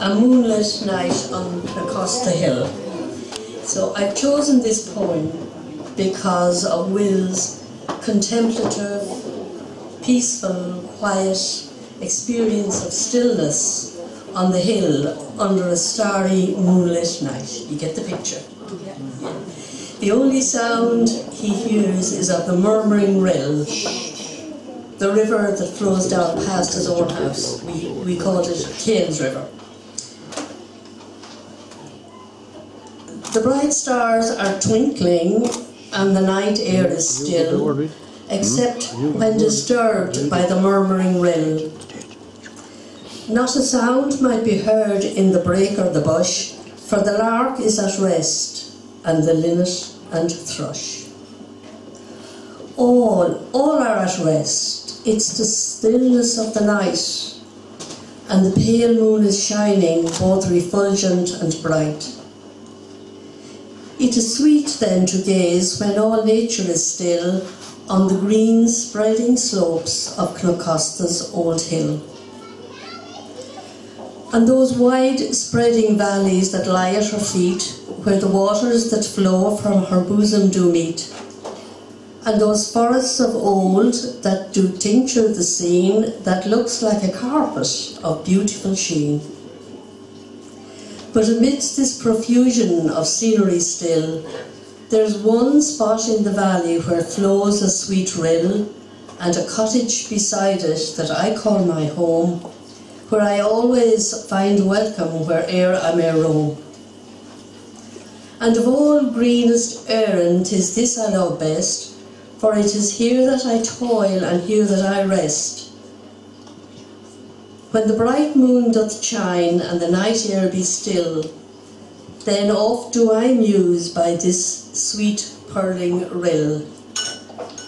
A moonlit night on Acosta Hill. So I've chosen this poem because of Will's contemplative, peaceful, quiet experience of stillness on the hill under a starry, moonlit night. You get the picture? Yeah. The only sound he hears is of the murmuring rill, the river that flows down past his own house. We called it Kane's River. The bright stars are twinkling and the night air is still, except when disturbed by the murmuring rill. Not a sound might be heard in the brake or the bush, for the lark is at rest, and the linnet and thrush. All are at rest. It's the stillness of the night, and the pale moon is shining, both refulgent and bright. It is sweet then to gaze, when all nature is still, on the green spreading slopes of Clocosta's old hill. And those wide spreading valleys that lie at her feet, where the waters that flow from her bosom do meet, and those forests of old that do tincture the scene, that looks like a carpet of beautiful sheen. But amidst this profusion of scenery still, there's one spot in the valley where flows a sweet rill, and a cottage beside it that I call my home, where I always find welcome where'er I may roam. And of all greenest erin, 'tis this I love best, for it is here that I toil and here that I rest. When the bright moon doth shine and the night air be still, then oft do I muse by this sweet purling rill.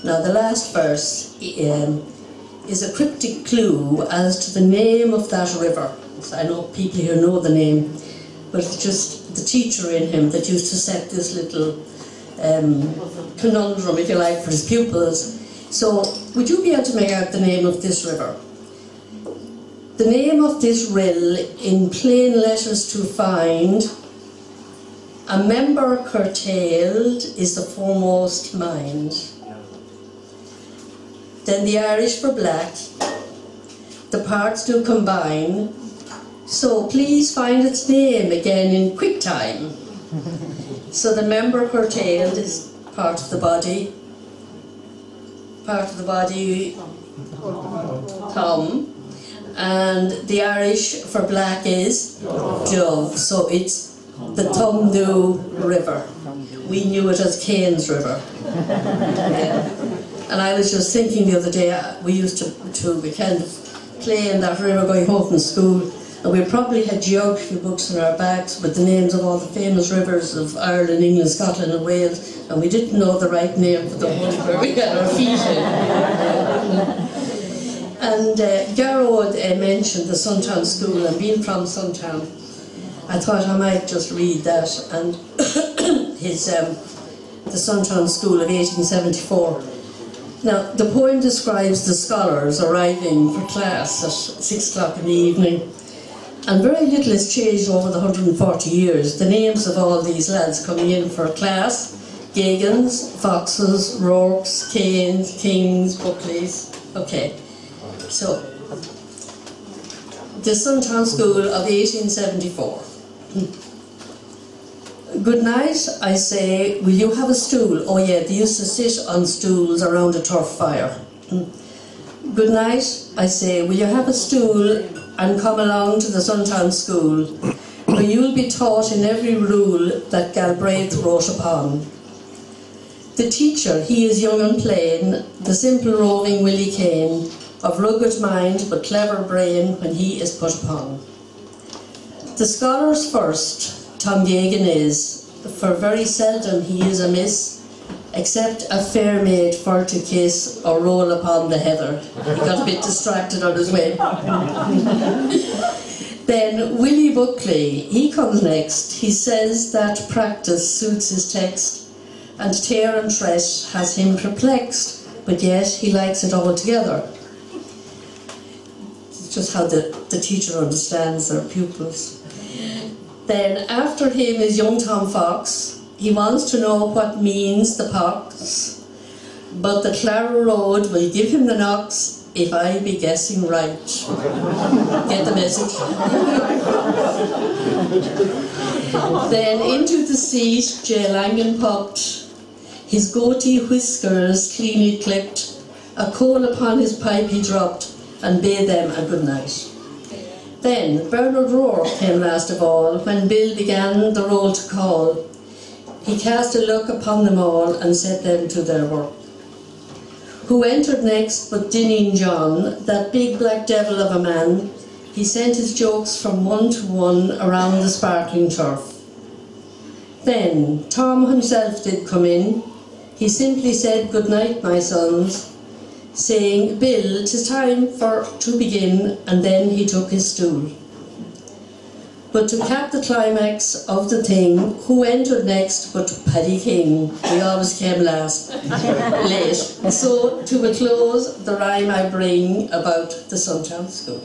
Now the last verse is a cryptic clue as to the name of that river. So I know people here know the name, but it's just the teacher in him that used to set this little conundrum, if you like, for his pupils. So would you be able to make out the name of this river? The name of this rill in plain letters to find: a member curtailed is the foremost mind. Then the Irish for black, the parts do combine, so please find its name again in quick time. So the member curtailed is part of the body, thumb, and the Irish for black is dove, so it's the Tumdu River. We knew it as Kane's River. Yeah. And I was just thinking the other day, we used to kind of play in that river going home from school, and we probably had geography books in our bags with the names of all the famous rivers of Ireland, England, Scotland and Wales, and we didn't know the right name for the one where we had our feet in. And Garrod mentioned the Suntown School, and being from Suntown, I thought I might just read that, and the Suntown School of 1874. Now, the poem describes the scholars arriving for class at 6 o'clock in the evening, and very little has changed over the 140 years. The names of all these lads coming in for class: Gagans, Foxes, Rourkes, Kanes, Kings, Buckleys. Okay, so the Suntown School of 1874. Good night, I say, will you have a stool? Oh yeah, they used to sit on stools around a turf fire. Good night, I say, will you have a stool and come along to the Suntown School, where you'll be taught in every rule that Galbraith wrote upon. The teacher, he is young and plain, the simple roving Willie Kane, of rugged mind but clever brain when he is put upon. The scholars first, Tom Gagan is, for very seldom he is amiss, except a fair maid for to kiss or roll upon the heather. He got a bit distracted on his way. Then Willie Buckley, he comes next. He says that practice suits his text, and tear and tret has him perplexed, but yet he likes it all together. just how the teacher understands their pupils. Then after him is young Tom Fox. He wants to know what means the pox, but the Clara Road will give him the knocks if I be guessing right. Get the message? Then into the seat J. Langan popped, his goatee whiskers cleanly clipped, a coal upon his pipe he dropped, and bade them a good night. Then Bernard Rourke came last of all, when Bill began the roll to call. He cast a look upon them all, and set them to their work. Who entered next but Dinning John, that big black devil of a man? He sent his jokes from one to one around the sparkling turf. Then Tom himself did come in. He simply said, "Good night, my sons," saying, "Bill, 'tis time for to begin," and then he took his stool. But to cap the climax of the thing, who entered next but Paddy King? We always came last, late. So to a close, the rhyme I bring about the Suntown School.